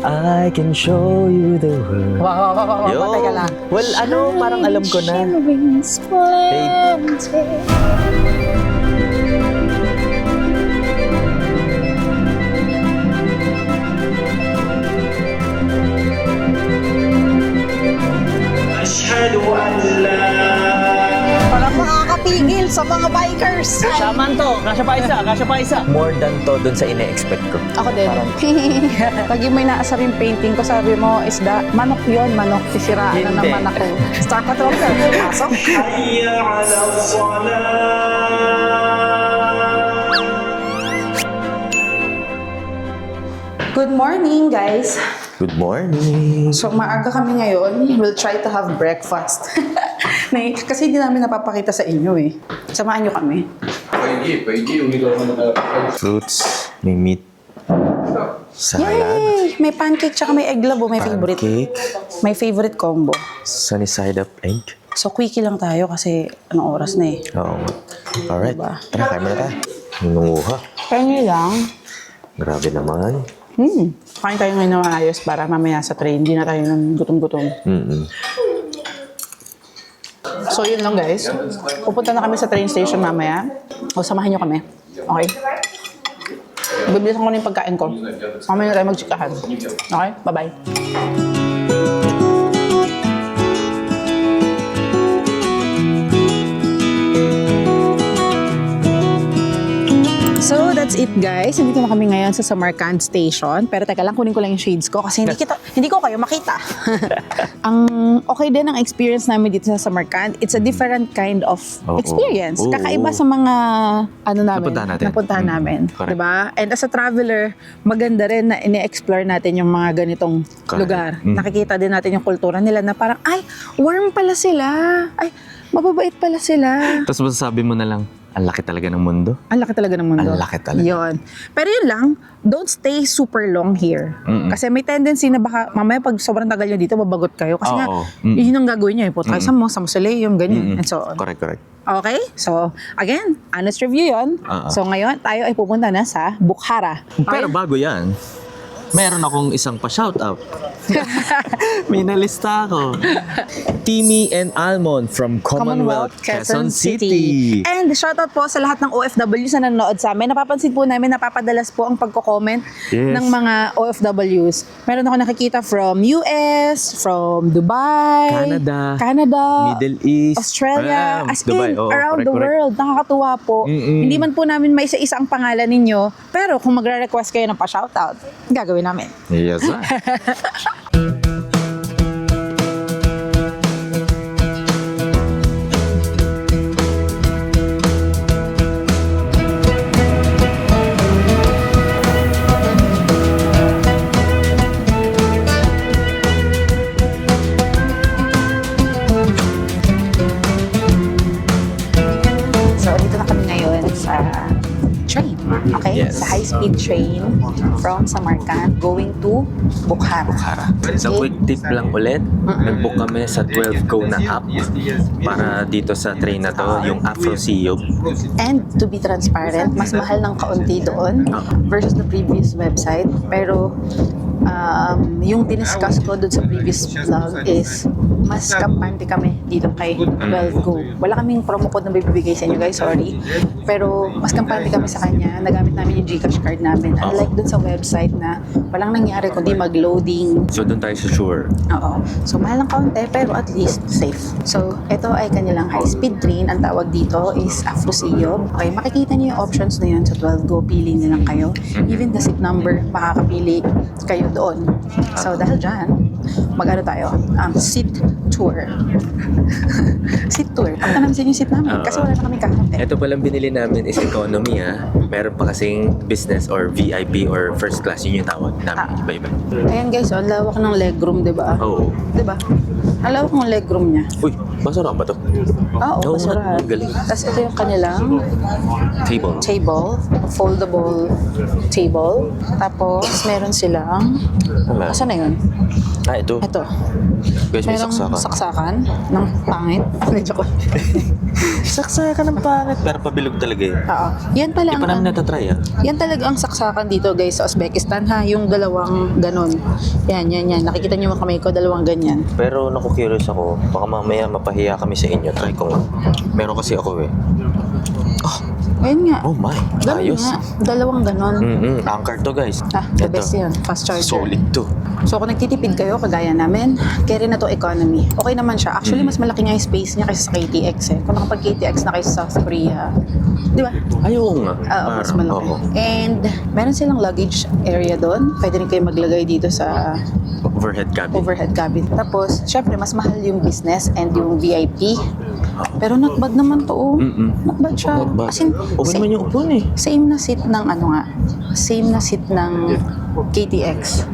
I can show you the world. Wow. Teka lang. Well, parang alam ko na. Walang makakapigil sa mga bikers. Shaman to. Kasya pa isa. More than to dun sa ine-expect ko. Ako din. Pag yung may naasar yung painting ko, sabi mo, isda, manok yun, manok. Sisiraan na Hindi. naman ako. Star Patrol ka. Pasok. Good morning, guys. Good morning. So, maaga kami ngayon. We'll try to have breakfast. Kasi hindi namin napapakita sa inyo eh. Samahan nyo kami. Fruits, may meat, salad, Yay! May pancake tsaka may egg labo. May favorite. cake, My favorite combo. sunny side up egg. So, quickie lang tayo kasi anong oras na eh. Oo. Alright. Diba? Tara, kain muna tayo. Nangunguha. Pengi lang. Grabe naman. Kain tayo ngayon ng ayos para mamaya sa train. Hindi na tayo ng gutom-gutom. So, yun lang guys. Pupunta na kami sa train station mamaya. O, samahan nyo kami. Okay? Bibilisan ko na yung pagkain ko. Mamaya na tayo magtsikahan. Okay? Bye-bye. So, that's it guys. Nandito na kami ngayon sa Samarkand Station. Pero teka lang, kunin ko lang yung shades ko kasi hindi ko kayo makita. Ang okay din ang experience namin dito sa Samarkand. It's a different kind of experience. Oo. Kakaiba sa mga napuntahan namin. Correct. Diba? And as a traveler, maganda rin na ine-explore natin yung mga ganitong lugar. Nakikita din natin yung kultura nila na parang, ay, warm pala sila. Ay, mababait pala sila. Tapos masasabi mo na lang, ang laki talaga ng mundo. Ang laki talaga ng mundo. Ang laki talaga. Yun. Pero yun lang, don't stay super long here. Kasi may tendency na baka mamaya pag sobrang tagal nyo dito, mabagot kayo. Kasi nga, yun ang gagawin nyo. Punta kayo sa mausoleum, ganyan, and so on. Correct. Okay? So, again, honest review yun. So, ngayon, tayo ay pupunta na sa Bukhara. Pero bago yan, meron akong isang pa-shoutout. May nalista ako. Timmy and Almond from Commonwealth, Quezon City. And shoutout po sa lahat ng OFWs na nanonood sa amin. Napapansin po namin, napapadalas po ang pagko-comment ng mga OFWs. Meron ako nakikita from US, from Dubai, Canada, Middle East, Australia, as Dubai, in, around the world. Nakakatuwa po. Hindi man po namin may isa-isa ang pangalan ninyo, pero kung magre-request kayo ng pa-shoutout, gagawin namin. Yes, sir. So, dito na kami ngayon sa train. Okay? Yes. Sa high-speed train from Samarkand going to Bukhara. Isang quick tip lang ulit, nag-book kami sa 12 Go na app para dito sa train na to, yung Afro-CU. And to be transparent, mas mahal ng kaunti doon versus the previous website. Pero yung diniscuss ko doon sa previous vlog is mas kampante kami dito kay 12 Go. Wala kaming promo code na bibigay sa inyo guys, sorry. Pero mas kampante kami sa kanya. Nagamit namin yung GCash card namin. Unlike doon sa website na walang nangyari kundi mag-loading. So doon tayo sa Sure. Oo. So, mahal ng kaunti, pero at least safe. So, ito ay kanilang high-speed train. Ang tawag dito is Afro-CU. Okay, makikita niyo yung options na yun sa 12 Go. Pili na lang kayo. Even the seat number, makakapili kayo doon. So, dahil dyan, mag-ano tayo? Seat tour. Seat tour. Pakita namin sa inyo yung seat namin. Kasi wala na kaming kakante. Ito palang binili namin is economy Meron pa kasing business or VIP or first class, yun yung tawag namin. Iba-iba. Ayan guys, ang lawak ng legroom, di ba? Oo. Di ba? Ang lawak ng legroom niya. Uy, basura ba to? Oo, basurahan. Galing. Tapos ito yung kanilang Table. foldable table. Tapos meron silang, Wala. asan na yun? Ito. Ito. Guys, may Merong saksakan. saksakan ng pangit. Hindi, joke lang. Saksakan ng pangit. Pero pabilog talaga eh. Oo. Yan pala Hindi pa namin natatry ah. yan talaga ang saksakan dito guys sa Uzbekistan ha, yung dalawang ganon. Yan. Nakikita niyo mga kamay ko, dalawang ganyan. Pero naku-curious ako, baka mamaya mapahiya kami sa inyo. Try ko nga. Meron kasi ako eh. Ayun nga. Oh my, Ganun ayos. nga. Dalawang ganon. Anchor to guys. The best yan. Fast charger. Solid to. So kung nagtitipid kayo, kagaya namin, carry na to economy. Okay naman siya. Actually, mas malaki nga yung space niya kaysa sa KTX eh. Kung nakapag KTX na kayo sa South Korea, di ba? Ayun nga. Mas malaki. oo. And meron silang luggage area doon. Pwede rin kayo maglagay dito sa Overhead cabin. overhead cabin. Tapos, syempre, mas mahal yung business and yung VIP. Pero not bad naman to. Oh. Not bad siya. Not bad. As in, Okay naman yung upuan eh. same na seat ng ano nga. Same na seat ng KTX.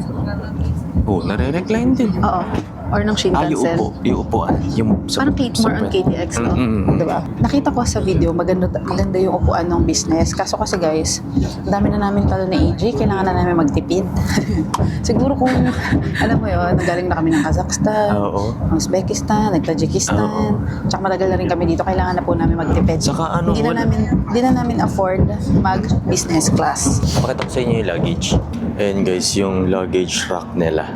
Oh, nare-recline din. Oo. Or ng Shinkansen. Yung upuan. Yung Parang more on KTX, no? Diba? Nakita ko sa video, maganda yung upuan ng business. Kaso kasi guys, ang dami na namin pala na AJ, kailangan na namin magtipid. Siguro kung, alam mo yun, nagaling na kami ng Kazakhstan, Uzbekistan, Tajikistan, tsaka matagal na rin kami dito, kailangan na po namin magtipid. Saka ano, hindi na namin afford mag-business class. Pakita ko sa inyo yung luggage. Ayan guys, yung luggage rack nila.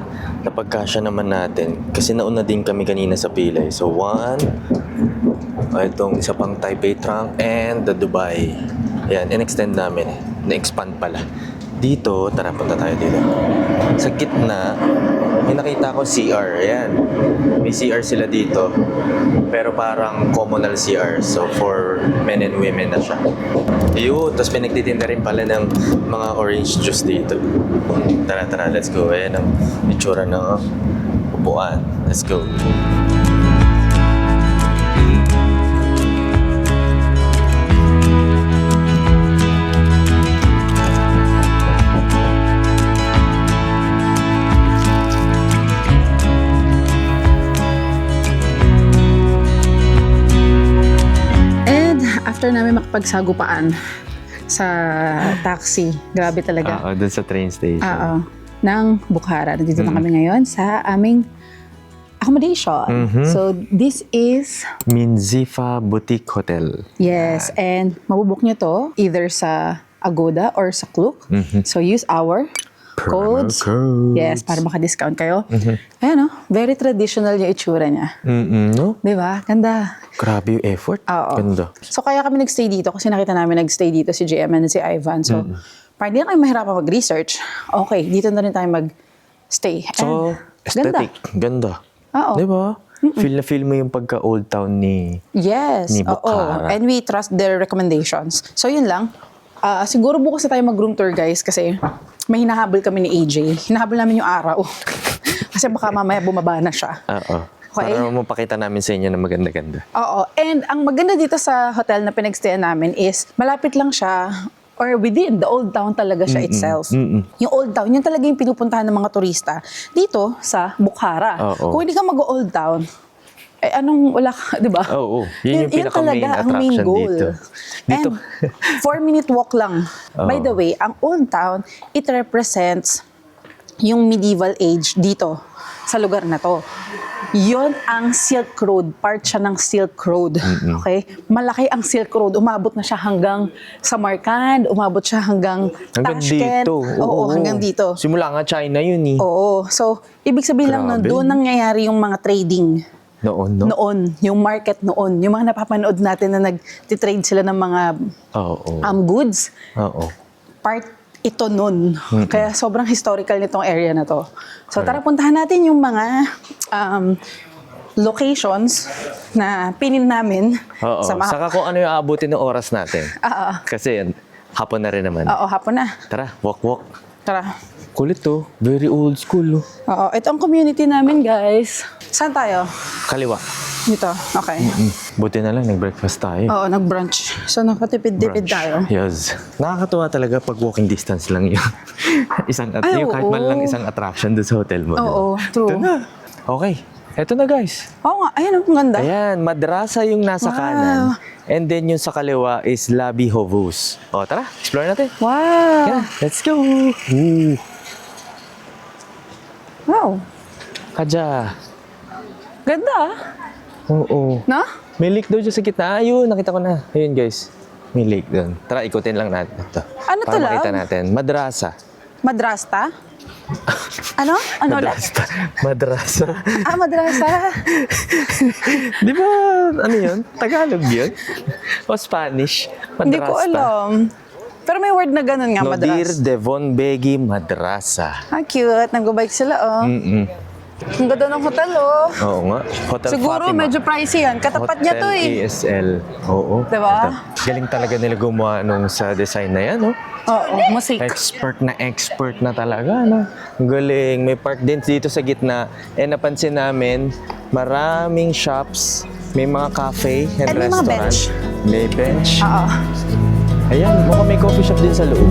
Napagkasya naman natin. Kasi nauna din kami kanina sa pila. So, itong isa pang Taipei trunk and the Dubai. Ayan, in-extend namin eh. Na-expand pala. Dito, tara, punta tayo dito. Sa gitna, may nakita ko CR. Ayan. May CR sila dito. Pero parang communal CR. So, for men and women na siya. Ayun. Tapos may nagtitinda rin pala ng mga orange juice dito. Tara, let's go. Ayan ang itsura ng upuan. Let's go. After namin makapagsagupaan sa taxi, grabe talaga. Oo, dun sa train station. Oo, ng Bukhara. Nandito na kami ngayon sa aming accommodation. So, this is... Minzifa Boutique Hotel. Yes, and mabubuk nyo to either sa Agoda or sa Klook. So, use our codes. Yes, para maka-discount kayo. Ayan, no? Very traditional yung itsura niya. No? Diba? Ganda. Grabe yung effort. Oo. Ganda. So, kaya kami nagstay dito kasi nakita namin nagstay dito si JM and si Ivan. So, para hindi na kayo mahirapan mag-research, okay, dito na rin tayo mag-stay. So, aesthetic. Ganda. Oo. Diba? Feel na feel mo yung pagka-old town ni... Yes. Ni Oo. Bukhara. And we trust their recommendations. So, yun lang. Siguro bukas na tayo mag-room tour, guys, kasi may hinahabol kami ni AJ. Hinahabol namin yung araw. Kasi baka mamaya bumaba na siya. Oo. Okay. Para mapakita namin sa inyo na maganda-ganda. Oo. And ang maganda dito sa hotel na pinagstayan namin is malapit lang siya or within the old town talaga siya itself. Yung old town, yun talaga yung pinupuntahan ng mga turista dito sa Bukhara. Oo. Kung hindi ka mag-old town, eh anong wala ka, di ba? Oo. Yun yung pinaka-main talaga ang main attraction goal. dito. Dito. And 4-minute walk lang. By the way, ang old town, it represents yung medieval age dito sa lugar na to. Yon ang Silk Road. Part siya ng Silk Road. Okay? Malaki ang Silk Road. Umabot na siya hanggang Samarkand. Umabot siya hanggang Tashkent. Dito. Oo, hanggang dito. Simula nga China yun eh. Oo. So, ibig sabihin lang nun, Grabe. doon nangyayari yung mga trading. Noon, no? Noon. Yung market noon. Yung mga napapanood natin na nag-trade sila ng mga Oo. goods. Oo. Part ito nun. Kaya sobrang historical nitong area na to. So tara puntahan natin yung mga locations na pinin namin Oo. sa map. Saka kung ano yung aabutin ng oras natin. Oo. Kasi yan, hapon na rin naman. Oo, hapon na. Tara, walk. Tara. Kulit to. Very old school. Oo, ito ang community namin, guys. Saan tayo? Kaliwa. Dito. Okay. Buti na lang, nag-breakfast tayo. Oo, nag-brunch. So nakatipid-tipid tayo. Yes. Nakakatuwa talaga pag walking distance lang yun. Ay, yung kahit man oo. lang isang attraction doon sa hotel mo. Oo, diba? true. Ito na. Okay. Ito na guys. Oo nga, ayan, ang ganda. Ayan, madrasa yung nasa Wow. kanan. And then yung sa kaliwa is Labi Hovuz. O tara, explore natin. Wow. Yeah, let's go. Ooh. Wow. Kaja. Ganda ah. Oo. No? May lake daw dyan sa gitna. Ayun, nakita ko na. Ayun guys. May lake doon. Tara, ikutin lang natin ito. Ano para to, makita love? natin. Madrasa. Madrasta? Ano? Ano ulit? Madrasa. Ah, madrasa. Di ba, ano yun? Tagalog yun? O Spanish? Madrasta. Hindi ko alam. Pero may word na ganun nga, Nodir madras. Devon Begi Madrasa. Ah, cute. Nag-bike sila, oh. Ang ganda ng hotel, oh. Oo nga. Hotel Siguro Fatima. medyo pricey yan. Katapat niya to, Hotel eh. ESL. Oo. Diba? Galing talaga nila gumawa nung sa design na yan, no? Oo, musik. Expert na talaga, no? Ang galing. May park din dito sa gitna. Eh, napansin namin, maraming shops, may mga cafe and And may mga restaurant. bench. May bench. Oo. Ayan, mukhang may coffee shop din sa loob.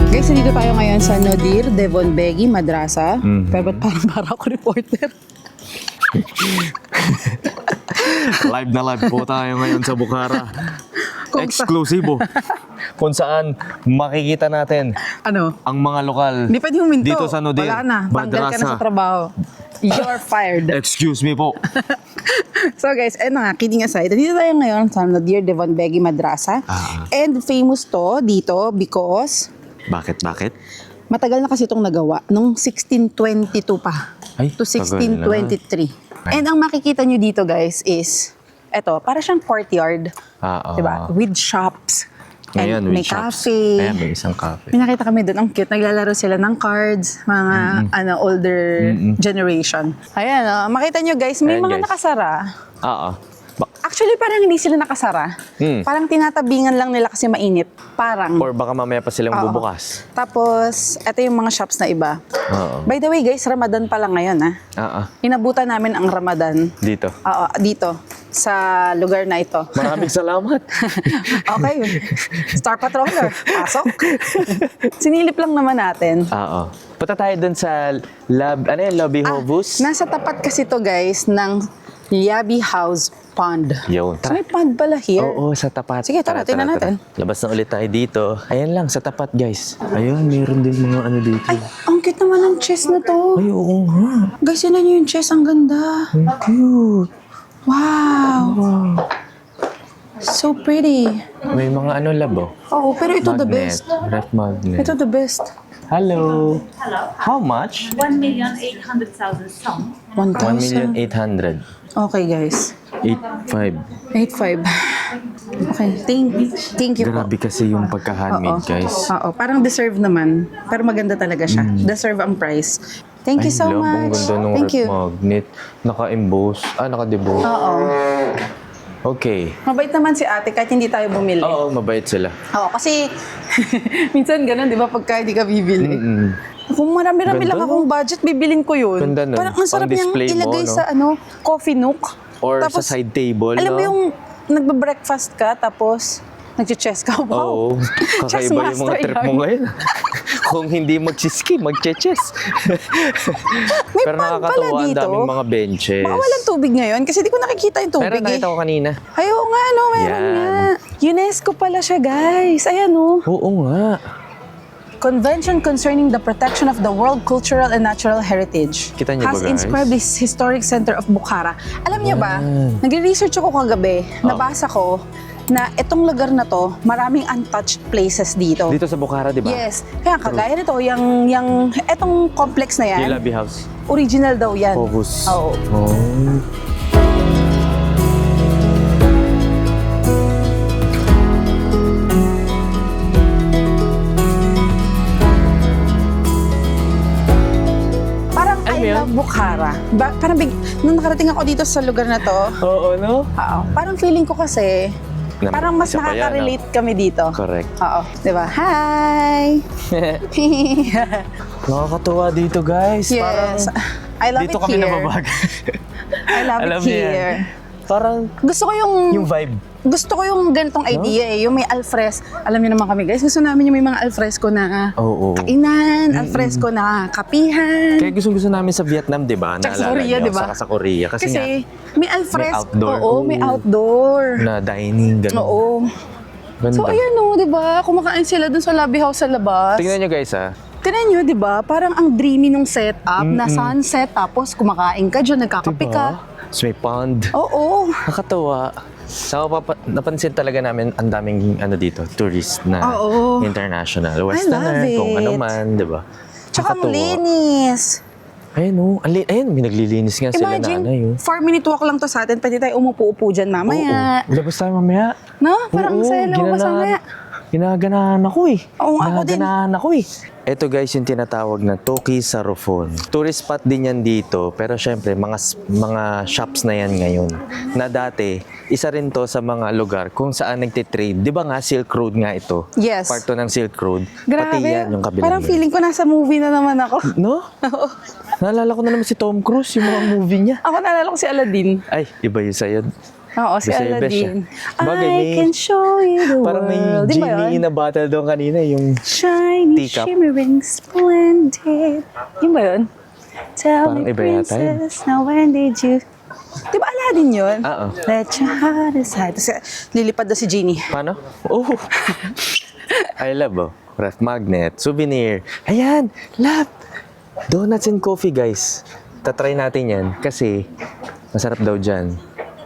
Guys, dito tayo ngayon sa Nodir Devon Begi Madrasa. Mhm. Pero ba't parang para ako reporter? Live na live po tayo ngayon sa Bukhara. Eksklusibo. Kung saan makikita natin Ano? ang mga lokal. Hindi pwede huminto. Dito sa Nodir. Wala na. Tanggal ka na Madrasa. sa trabaho. You're fired. Excuse me po. So guys, ayun na nga, kidding aside, dito tayo ngayon sa Nodir Devon Begi Madrasa. And famous to dito because Bakit? matagal na kasi itong nagawa. Nung 1622 pa. Ay, To tagal 1623. And ang makikita nyo dito guys is, eto, para siyang courtyard. Oo. Diba? With shops. Ngayon, And with may shops. cafe. Ayan, may isang cafe. May nakita kami doon, ang cute. Naglalaro sila ng cards, mga older generation. Ayan, makita nyo guys, may Ayan, mga guys. nakasara. Oo. Actually, parang hindi sila nakasara. Parang tinatabingan lang nila kasi mainit. Parang. Or baka mamaya pa silang Oo. bubukas. Tapos, ito yung mga shops na iba. Oo. By the way guys, Ramadan pa lang ngayon ha. Oo. Inabutan namin ang Ramadan. Dito. Oo, dito. Sa lugar na ito. Maraming salamat. Okay. Star Patroller. Pasok. Sinilip lang naman natin. Oo. Punta tayo dun sa Lobby Hovus. Nasa tapat kasi to guys ng Liabi House Pond. Yun. So may pond pala here. Oo, sa tapat. Sige, tara, tingnan natin. Labas na ulit tayo dito. Ayan lang, sa tapat guys. Ayun, meron din mga ano dito. Ay, ang cute naman ng chest na to. Ay, oo nga. Guys, yun na yung chest. Ang ganda. Ang cute. Wow. So pretty. May mga ano labo. Oo, pero ito the best. Ref magnet. Ito the best. Hello. How much? 1,800,000 sum. 1,000. 1,800,000. Okay, guys. 8,500. 8,500. Okay, thank you po. Grabe kasi yung pagka-handmade, guys. Oo, parang deserve naman. Pero maganda talaga siya. Deserve ang price. Thank you so Ay, love, ang much. ganda ng Thank ref you. magnet. Naka-emboss. Naka-deboss. Oo. Okay. Mabait naman si ate kahit hindi tayo bumili. Oo, mabait sila. Oo, kasi minsan ganun, di ba, pagka hindi ka bibili. Kung marami-rami Ganda, lang akong budget, bibilin ko yun. Ganda nun. Parang ang sarap niyang Pang-display mo, ilagay no? sa coffee nook. Or sa side table, Alam mo no? yung nagbe-breakfast ka, tapos nagche-chess ka. Wow. Oo. Chess Kakaiba yung mga master trip yan. mo ngayon. Kung hindi mag-ski, mag-chess. May Pero pond pala nakakatuwa, ang dito. daming mga benches. Baka walang tubig ngayon kasi di ko nakikita yung tubig Pero nakita eh. ko kanina. Ay, oo nga, no, meron Yan. nga. UNESCO pala siya, guys. Ayan, oh. Oo nga. Convention concerning the protection of the world cultural and natural heritage Kita niyo has ba, guys? inscribed this historic center of Bukhara. Alam niyo ba, nagre-research ako kagabi, nabasa ko na itong lugar na to, maraming untouched places dito. Dito sa Bukhara, di ba? Yes. Kaya kagaya nito, yung etong complex na yan, Yung Lobby House. original daw yan. Hovus. Oo. Oh. Parang Alam mo I yun? love Bukhara. Parang nung nakarating ako dito sa lugar na to, Oo, no? parang feeling ko kasi, Parang mas isa pa yan, nakaka-relate kami dito. Correct. Oo, di ba? Hi! Nakakatuwa dito, guys. Parang Yes. I love dito it kami here. nababag. I love Alam it niyo yan. here. Parang Gusto ko yung vibe. Gusto ko yung ganitong idea yung may alfresco. Alam niyo naman kami guys, gusto namin yung may mga alfresco na Oo. kainan, alfresco na kapihan. Kaya gusto namin sa Vietnam, di ba? Tsaka sa Naalala Korea, niyo? di ba? Saka sa Korea. Kasi nga, may alfresco. outdoor. Oo, may outdoor. na dining, gano'n. Oo. Ganda. So ayan o, di ba? Kumakain sila dun sa lobby house sa labas. Tingnan nyo guys, ha. Tingnan nyo, di ba? Parang ang dreamy nung setup na sunset, tapos kumakain ka dyan, nagkakape ka. So may pond. Oo. Nakakatawa. So, napansin talaga namin ang daming dito, tourist na Oo. international. Westerner, love kung it. ano man, di ba? Tsaka ang Nakakatuwa. linis. Ayun, oh. Ayun, may naglilinis nga sila na Imagine, 4-minute walk lang to sa atin, pwede tayo umupo-upo dyan mamaya. Oo. Labas tayo mamaya. No? Parang Oo, saya lang ako mamaya. Ginaganahan ako eh. Oo, ako din. Ginaganahan ako eh. Ito guys yung tinatawag na Toki Sarofon. Tourist spot din yan dito, pero syempre mga shops na yan ngayon. Na dati, isa rin to sa mga lugar kung saan nagtitrade. Di ba nga Silk Road nga ito? Yes. Part to ng Silk Road. Grabe. Pati yan yung kabilang. Parang yun. feeling ko nasa movie na naman ako. No? Naalala ko na naman si Tom Cruise, yung mga movie niya. Ako naalala ko si Aladdin. Ay, iba yun sa'yo. Oo, si Basta yung best Aladdin. Bagay, I may- can show you the Parang may world. Di ba genie yun? na battle doon kanina, yung Shiny, teacup. shimmering, splendid. Yun ba yun? Tell Parang me, iba yata yun. princess, now when did you... Di ba Aladdin yun? Oo. Let your heart decide. Tapos lilipad na si Genie. Paano? Oh! I love, oh. Ref magnet, souvenir. Ayan! Love! Donuts and coffee, guys. Tatry natin yan kasi masarap daw dyan.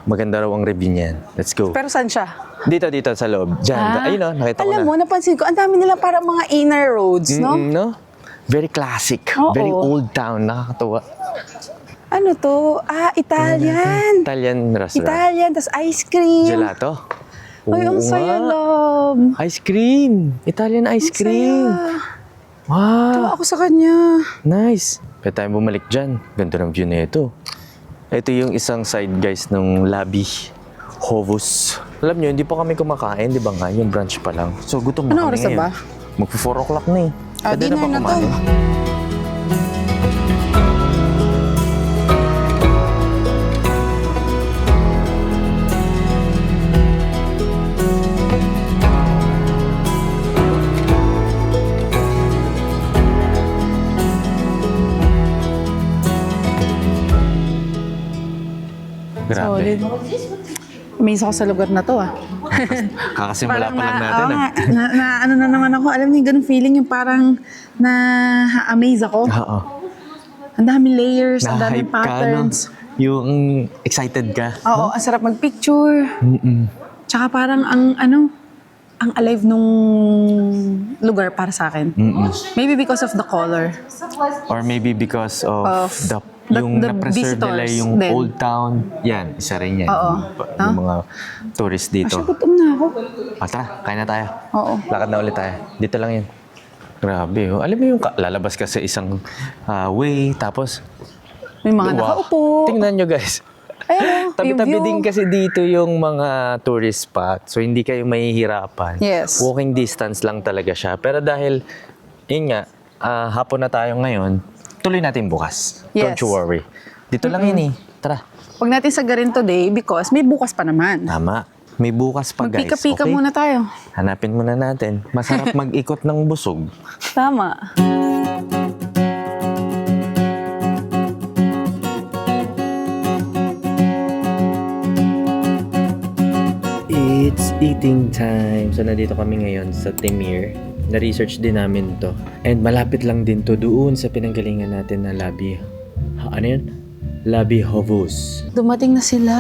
Maganda raw ang review niyan. Let's go. Pero saan siya? Dito sa loob. Dyan. Ayun, oh, nakita ko na. Alam mo, napansin ko, ang dami nila parang mga inner roads, no? No? Very classic. Oo. Very old town. Nakakatuwa. Ano to? Italian. Italian restaurant. Italian, tas ice cream. Gelato. Ay, ang Oo saya, nga. love. Ice cream. Italian ice cream. Wow. Tawa ako sa kanya. Nice. Pwede tayong bumalik dyan. Ganda ng view na ito. Ito yung isang side guys ng Labi Hovos. Alam nyo, hindi pa kami kumakain, di ba nga? Yung brunch pa lang. So, gutom na Anong kami oras na ngayon. ba? Magpo-4 o'clock na eh. Pwede dinner ba na to. kumain? Grabe. Solid. Amaze ako sa lugar na to, ah. Kakasimula pa lang natin. oo ah. nga, ano na naman ako, alam niyo, ganun feeling yung parang na-amaze ako. Oo. Ang daming layers, ang daming Na-hype ka, no? patterns. Yung excited ka. Oo, ang sarap magpicture. Mm-mm. Tsaka parang ang alive nung lugar para sa akin. Maybe because of the color. Or maybe because of, yung the na-preserve nila visitors yung din. old town. Yan, isa rin yan. Oo. Yung mga tourists dito. Asya, gutom na ako. Tara, kain na tayo. Oo. Lakad na ulit tayo. Dito lang yun. Grabe. Oh. Alam mo yung lalabas ka sa isang way, tapos... May mga nakaupo. Tingnan nyo guys. Ayun, Tabi-tabi yung view. din kasi dito yung mga tourist spot. So, hindi kayo mahihirapan. Yes. Walking distance lang talaga siya. Pero dahil, yun nga, hapon na tayo ngayon, tuloy natin bukas. Yes. Don't you worry. Dito lang yun eh. Tara. Huwag natin sagarin today because may bukas pa naman. Tama. May bukas pa guys. Magpika-pika Okay? muna tayo. Hanapin muna natin. Masarap mag-ikot ng busog. Tama. It's eating time. So, nandito kami ngayon sa Timir. Na-research din namin to. And malapit lang din to doon sa pinanggalingan natin na Labi. Ano yun? Labi Hovos. Dumating na sila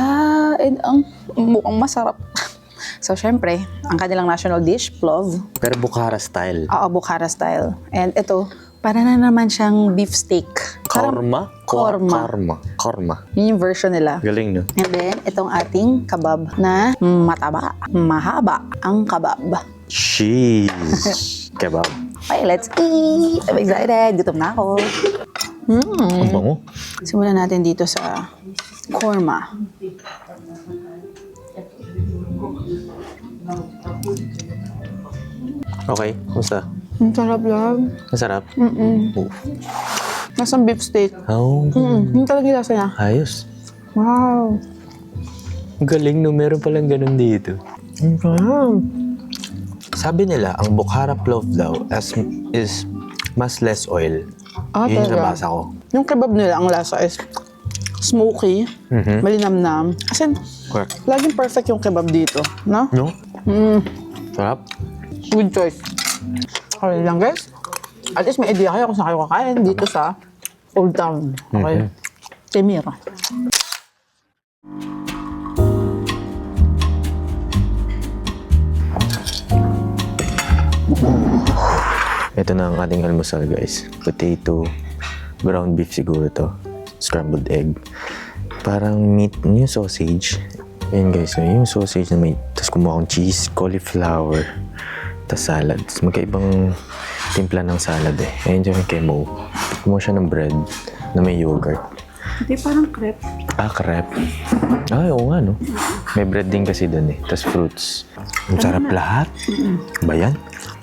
and ang mukhang masarap. So, syempre, ang kanilang national dish, plov. Pero Bukhara style. Oo, Bukhara style. And ito, para na naman siyang beef steak. Korma? Korma. Korma. Yun yung version nila. Galing, no? And then, itong ating kabab na mataba, mahaba ang kabab. Cheese. Kebab. Okay, let's eat! I'm excited. Gutom na ako. Ang bango. Simulan natin dito sa korma. Okay, kumusta? Ang sarap lang. Masarap? Oh. Nasang beef steak. Oh, Yung talaga yung lasa niya. ayos. Wow. Ang galing no, meron palang ganun dito. Sabi nila, ang Bukhara Plov daw is mas less oil. Yun yung Talaga. nabasa ko. Yung kebab nila, ang lasa is smoky, malinamnam. As in, Correct. laging perfect yung kebab dito, no? No? Sarap. Good choice. Okay lang, guys. At least may idea kayo kung saan kayo kakain dito sa Old Town. Okay? Temira. Ito na ang ating almusal, guys. Potato, ground beef siguro to. Scrambled egg. Parang meat, yung sausage. Ayan guys, so yung sausage na may, tapos kumuha akong cheese, cauliflower, tapos salad. Tapos magkaibang timpla ng salad eh. Ayan dyan kay Mo. Kumuha siya ng bread na may yogurt. Hindi, parang crepe. Crepe. Oo nga, no? May bread din kasi dun eh. Tapos fruits. Ang sarap lahat. Ba yan?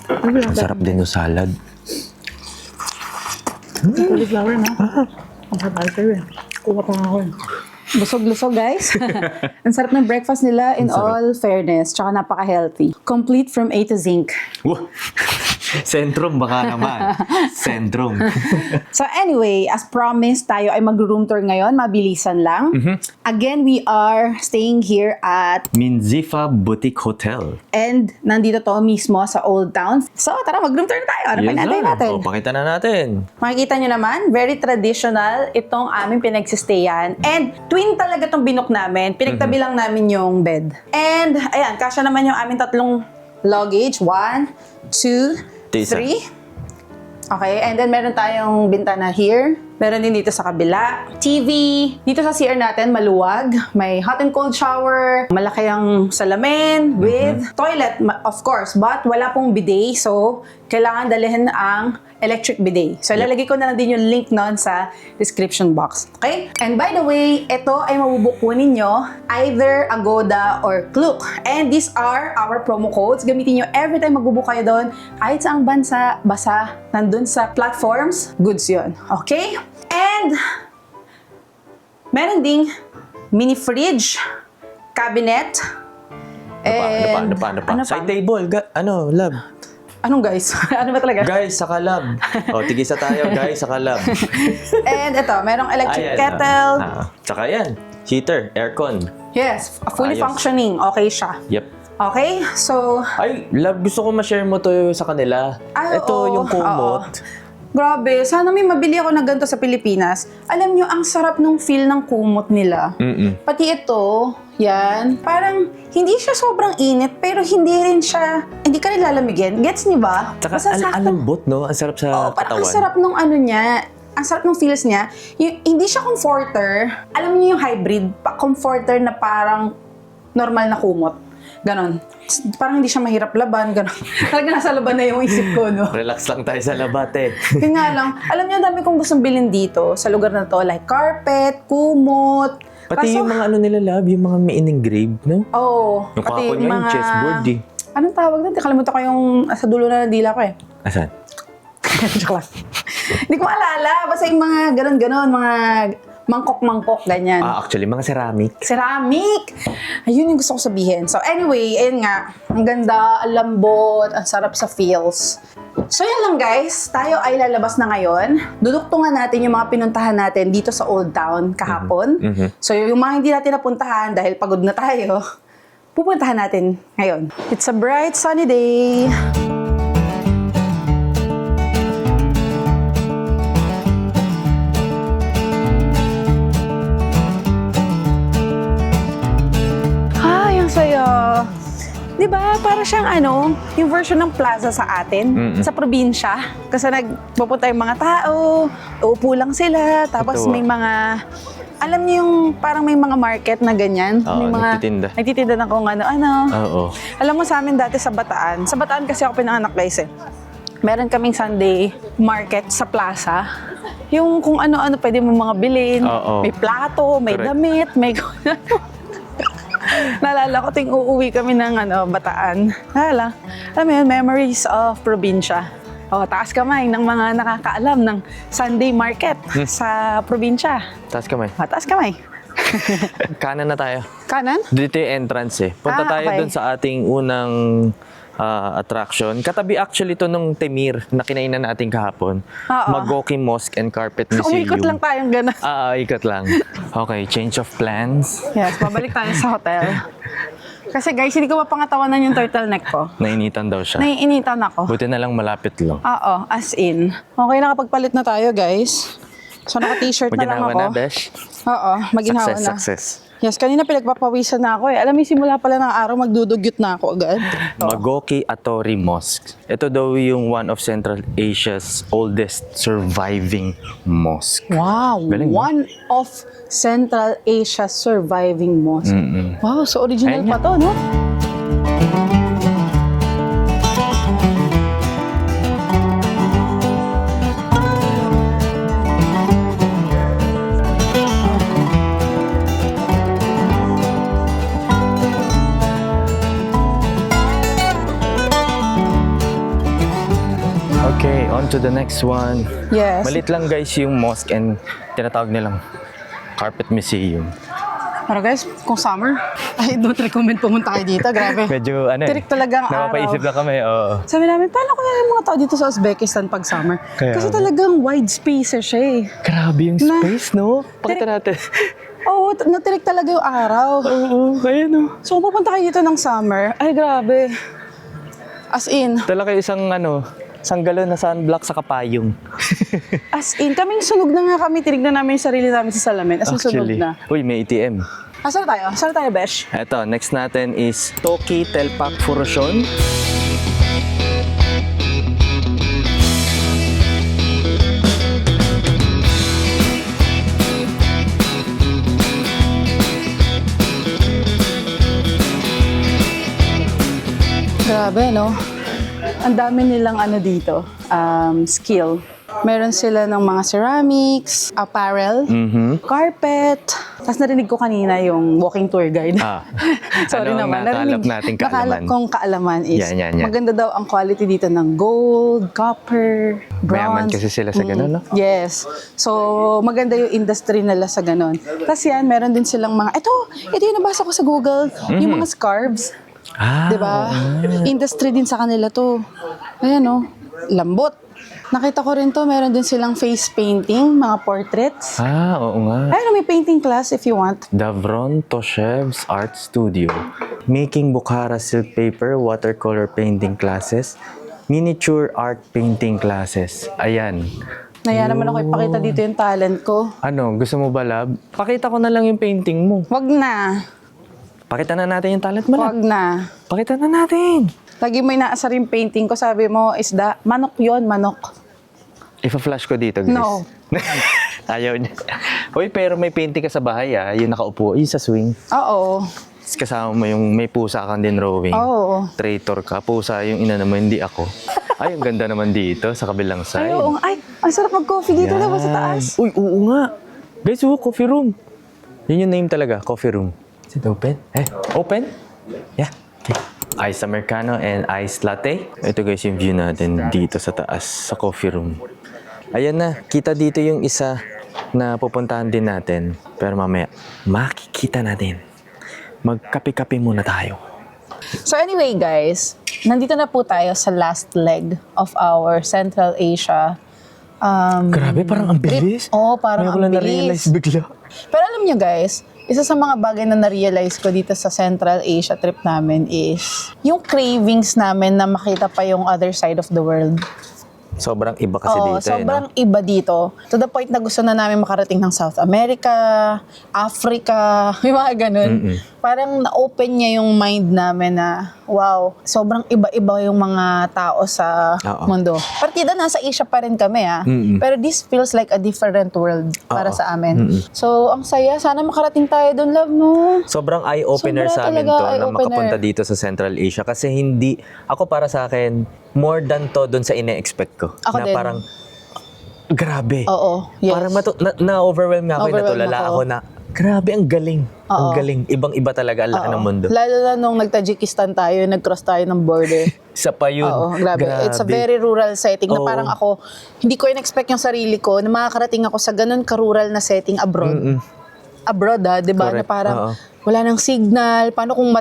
Ang sarap din yung salad. Cauliflower na. Ang sarap kayo eh. Kuha pa nga ako eh. Busog-lusog, guys. Ang sarap ng breakfast nila in all fairness. Tsaka napaka-healthy. Complete from A to zinc. Sentrum baka naman. Sentrum. So anyway, as promised, tayo ay mag-room tour ngayon. Mabilisan lang. Again, we are staying here at Minzifa Boutique Hotel. and nandito to mismo sa Old Town. So tara, mag-room tour na tayo. Ano pa natin natin? O, pakita na natin. Makikita nyo naman, very traditional itong aming pinagsistayan. And twin talaga itong binook namin. Pinagtabi lang namin yung bed. And ayan, kasya naman yung aming tatlong luggage. 1, 2, Isa. 3. Okay, and then meron tayong bintana here. Meron din dito sa kabila. TV. Dito sa CR natin, maluwag. May hot and cold shower. Malaki ang salamin with toilet, of course. But wala pong bidet. So, kailangan dalhin ang electric bidet. So, lalagay ko na lang din yung link nun sa description box. Okay? And by the way, ito ay mabubook po ninyo either Agoda or Klook. And these are our promo codes. Gamitin nyo every time magbubook kayo doon. Kahit saang bansa, basta nandun sa platforms, goods yun. Okay? And meron ding mini fridge, cabinet, Ano pa? Side table. Lab. Anong guys? Ano ba talaga? Guys, saka lab. O, tigisa tayo, guys, saka lab. And ito, merong electric Ayan, kettle. Tsaka yan. Heater, aircon. Yes, fully Ayos. functioning. Okay siya. Yep. Okay, so Ay, lab, gusto ko ma-share mo to sa kanila. Ay, Ito oo. yung kumot. grabe, sana may mabili ako na ganito sa Pilipinas. Alam nyo, ang sarap nung feel ng kumot nila. Pati ito, yan, parang hindi siya sobrang init, pero hindi rin siya, hindi ka rin lalamigin. Gets niyo ba? Tsaka Basta sakto. alambot, no? Ang sarap sa Parang katawan. ang sarap nung ano niya, ang sarap ng feels niya. Hindi siya comforter. Alam niyo yung hybrid, comforter na parang normal na kumot. Ganon. Parang hindi siya mahirap laban, ganon. Talaga nasa laban na yung isip ko, no? Relax lang tayo sa labate. Yun nga lang, alam niyo, ang dami kong gustong bilhin dito sa lugar na to, like carpet, kumot. Pati yung mga ano nila, lab, yung mga may in-engrave, no? Oo. Yung kako niya, yung chessboard, eh. Anong tawag doon? Kalimutan ko yung sa dulo na ng dila ko eh. Asan? Joke lang. Hindi ko maalala. Basta yung mga ganon-ganon, mga mangkok-mangkok, ganyan. Actually, mga ceramic. Ceramic! Ayun yung gusto ko sabihin. So anyway, ayun nga. Ang ganda, ang lambot, ang sarap sa feels. So yan lang guys. Tayo ay lalabas na ngayon. Duduktungan natin yung mga pinuntahan natin dito sa Old Town kahapon. So yung mga hindi natin napuntahan dahil pagod na tayo, pupuntahan natin ngayon. It's a bright sunny day. Saya. 'Di ba? Para siyang yung version ng plaza sa atin, sa probinsya. Kasi nagpupunta yung mga tao, uupo lang sila, tapos Totoo. may mga alam niyo yung parang may mga market na ganyan, Oo, may mga nagtitinda. nagtitinda ng kung ano-ano. Oo. Alam mo sa amin dati sa Bataan. Sa Bataan kasi ako pinanganak guys eh. Meron kaming Sunday market sa plaza. Yung kung ano-ano pwede mo mga bilhin. Oo. May plato, may Correct. damit, may Naalala ko ting uuwi kami ng Bataan. Alam mo yun, memories of probinsya. Taas kamay ng mga nakakaalam ng Sunday market sa probinsya. Taas kamay. Taas kamay. Kanan na tayo. Kanan? Dito yung entrance eh. Punta tayo okay. dun sa ating unang attraction. Katabi actually to nung Temir na kinainan natin kahapon. Oo. Magoki Mosque and Carpet Museum. Umikot lang tayong gano'n. Ikot lang. Okay, change of plans. Yes, babalik tayo sa hotel. Kasi guys, hindi ko mapangatawanan yung turtleneck ko. Nainitan daw siya. Naiinitan ako. Buti na lang malapit lang. Oo, as in. Okay, nakapagpalit na tayo guys. So naka-t-shirt na lang Maginawa ako. na, Besh. Oo, maginawa Success, na. success. Yes, kanina pinagpapawisan na ako eh. Alam mo, simula pala ng araw, magdudugyot na ako agad. Magoki Atori Mosque. Ito daw yung one of Central Asia's oldest surviving mosque. Wow, Galing, no? one of Central Asia's surviving mosque. Wow, so original Ayun pa to, no? Okay, on to the next one. Yes. Malit lang guys yung mosque and tinatawag nilang Carpet Museum. Pero guys, kung summer, I don't recommend pumunta kayo dito. Grabe. Medyo Tirik talaga ang napapaisip araw. na kami, oo. Sabi namin, paano kaya yung mga tao dito sa Uzbekistan pag summer? Kaya Kasi nga. talagang wide spaces siya eh. Grabe yung Na- space, no? Pakita natin. Oo, natirik talaga yung araw. Oo, kaya no. So kung pupunta kayo dito ng summer, ay grabe. As in, Talaga isang isang galon na sunblock sa kapayong. kaming sunog na nga kami, tinignan namin yung sarili namin sa salamin. As in, sunog na. Uy, may ATM. Saan tayo? Saan tayo, Besh? Ito, next natin is Toki Telpak Furoshon. Grabe, no? Ang dami nilang dito, skill. Meron sila ng mga ceramics, apparel, carpet. Tapos narinig ko kanina yung walking tour guide. Sorry Ano ang naman. nakalap nating kaalaman? Nakalap kong kaalaman is Yan. maganda daw ang quality dito ng gold, copper, bronze. Mayaman kasi sila sa ganun, no? Yes. So, maganda yung industry nila sa ganun. Tapos yan, meron din silang mga, ito yung nabasa ko sa Google, yung mga scarves. Diba? Industry din sa kanila to. Ayan o, lambot. Nakita ko rin to, meron din silang face painting, mga portraits. Oo nga. Ayun, may painting class if you want. Davron Toshev's Art Studio. Making Bukhara silk paper, watercolor painting classes, miniature art painting classes. Ayan. Naya naman ako ipakita dito yung talent ko. Ano, gusto mo ba, Lab? Pakita ko na lang yung painting mo. Wag na. Pakita na natin yung talent mo, Lab. Wag na. Pakita na natin. Lagi mo inaasar yung painting ko, sabi mo, isda. Manok yon, manok. Ipa-flash ko dito, guys. No. Ayaw niya. Uy, pero may painting ka sa bahay, yung nakaupo, yung sa swing. Oo. Kasama mo yung may pusa kang din drawing. Oo. Traitor ka. Pusa yung ina naman, hindi ako. Ay, ang ganda naman dito sa kabilang side. Ay, oo. Ay, ang sarap mag-coffee dito, diba, sa taas? Uy, oo nga. Guys, coffee room. Yun yung name talaga, coffee room. Is it open? Open? Yeah. Okay. Iced Americano and iced latte. Ito guys yung view natin dito sa taas, sa coffee room. Ayan na, kita dito yung isa na pupuntahan din natin. Pero mamaya, makikita natin. Magkape-kape muna tayo. So anyway, guys, nandito na po tayo sa last leg of our Central Asia. Grabe, parang ang bilis. Oo, parang Ngayon ko ang lang bilis. na-realize bigla. Pero alam nyo guys, isa sa mga bagay na na-realize ko dito sa Central Asia trip namin is yung cravings namin na makita pa yung other side of the world. Sobrang iba kasi Oo, dito. sobrang iba dito. To the point na gusto na namin makarating ng South America, Africa, yung mga ganun. Parang na-open niya yung mind namin na, wow, sobrang iba-iba yung mga tao sa mundo. Partida nasa Asia pa rin kami pero this feels like a different world para sa amin. So, ang saya. Sana makarating tayo doon, love, no? Sobrang eye-opener Sobra sa amin talaga to na eye-opener. makapunta dito sa Central Asia. Kasi hindi, ako para sa akin, more than to doon sa ine-expect ko. Ako na din. parang, grabe. Oo, yes. Parang na-overwhelm nga ako. Overwhelm Natulala ako. ako na, Grabe, ang galing. Ang Oo. galing. Ibang-iba talaga ang laki ng mundo. Lalo na nung nag-Tajikistan tayo, nag-cross tayo ng border. Isa pa yun. Oo, grabe. It's a very rural setting na Oo. parang ako, hindi ko in-expect yung sarili ko na makakarating ako sa ganun ka-rural na setting abroad. Abroad, di ba? Na Correct. parang Oo. wala nang signal. Paano kung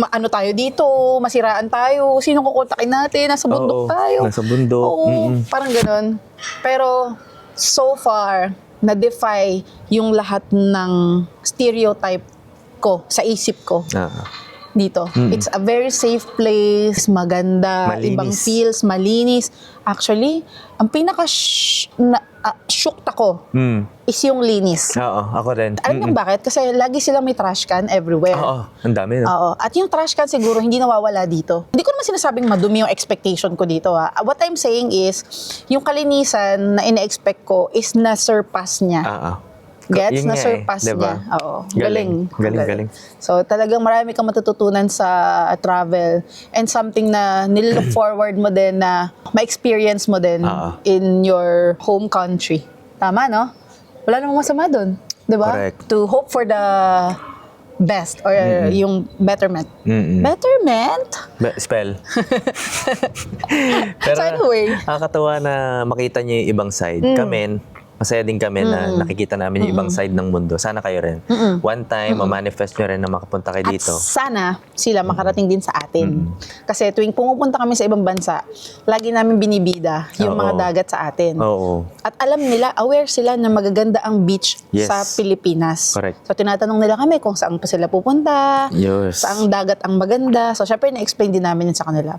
ano tayo dito? Masiraan tayo? Sino kukontakin natin? Nasa bundok Oo, tayo. nasa bundok. Oo, parang ganun. Pero so far, na-defy yung lahat ng stereotype ko sa isip ko dito. It's a very safe place, maganda, Malinis. ibang feels, malinis. Actually, ang shocked ako is yung linis. Oo, ako rin. Alam niyo bakit? Kasi lagi silang may trash can everywhere. Oo, ang dami. No? Oo. At yung trash can siguro hindi nawawala dito. Hindi ko naman sinasabing madumi yung expectation ko dito. What I'm saying is, yung kalinisan na ina-expect ko is na-surpass niya. Oo. Gets? Yun nga Na-surpass diba? niya. Oo. Galing. Galing. So, talagang marami kang matututunan sa travel and something na nilook forward mo din na ma-experience mo din in your home country. Tama, no? Wala namang masama dun. Diba? Correct. To hope for the best or yung betterment. Betterment? Spell. Pero So anyway. nakakatawa na makita niyo yung ibang side. Kami, masaya din kami na nakikita namin yung ibang side ng mundo. Sana kayo rin. One time, ma-manifest nyo rin na makapunta kayo dito. At sana sila makarating din sa atin. Kasi tuwing pumupunta kami sa ibang bansa, lagi namin binibida yung mga dagat sa atin. Oo. At alam nila, aware sila na magaganda ang beach Yes. sa Pilipinas. Correct. So tinatanong nila kami kung saan pa sila pupunta, Yes. saang dagat ang maganda. So syempre na-explain din namin yun sa kanila.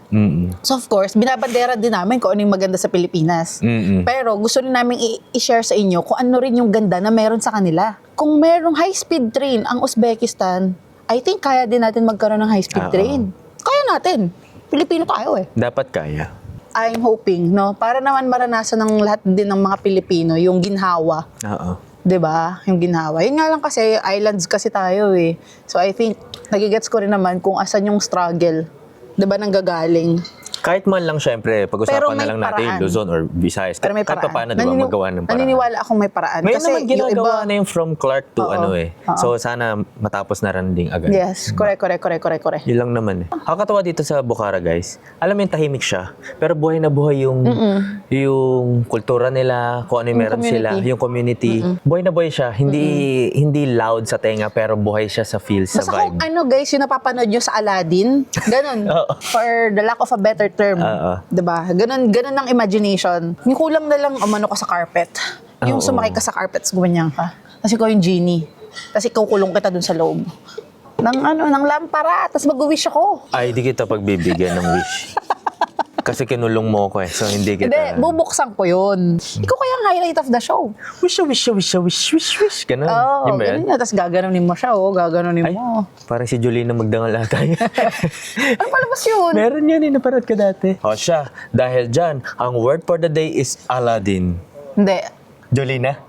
So of course, binabandera din namin kung ano yung maganda sa Pilipinas. Pero gusto rin namin i-share sa inyo kung ano rin yung ganda na meron sa kanila. Kung merong high-speed train ang Uzbekistan, I think kaya din natin magkaroon ng high-speed train. Kaya natin. Pilipino tayo eh. Dapat kaya. I'm hoping, no? Para naman maranasan ng lahat din ng mga Pilipino yung ginhawa. Oo. 'Di ba? Yung ginhawa. Yun nga lang kasi, islands kasi tayo eh. So I think, nagigets ko rin naman kung asan yung struggle. 'Di ba, nanggagaling. Kahit man lang syempre, Pero pag-usapan may na lang natin paraan. Luzon or Visayas. Pero may Kahit paraan. pa paano, di ba, magawa ng paraan. Naniniwala akong may paraan. Ngayon kasi naman yung ginagawa iba, na yung from Clark to Oo. ano eh. So sana matapos na rin ding agad. yes, correct. Yun lang naman eh. Nakakatawa dito sa Bukhara, guys. Alam mo yung tahimik siya, pero buhay na buhay yung kultura nila, kung ano yung meron sila, community. yung community. Buhay na buhay siya. Hindi loud sa tenga, pero buhay siya sa feel, sa basta kung vibe. ano guys, yung napapanood nyo sa Aladdin, ganun. For the lack of a better term. Oo. Diba? Ganun ang imagination. Yung kulang na lang umano ka sa carpet. Yung Oo. sumakay ka sa carpet, gumanyan ka. Kasi ikaw yung genie. Tapos ikaw kulong kita dun sa loob. Ng lampara. Tapos mag-wish ako. Ay, di kita pagbibigyan ng wish. Kasi kinulong mo ko eh, so hindi kita... Hindi, bubuksan ko yun. Ikaw kaya ang highlight of the show. Wish. Ganun. Oo, Yun ba yan? ganun yun. Tapos gaganunin mo siya, gaganunin Ay, mo. parang si Jolene na magdangal ata yun. Ano palabas yun? Meron yun, napanood ka dati. O siya, dahil dyan, ang word for the day is Aladdin. Hindi. Jolina?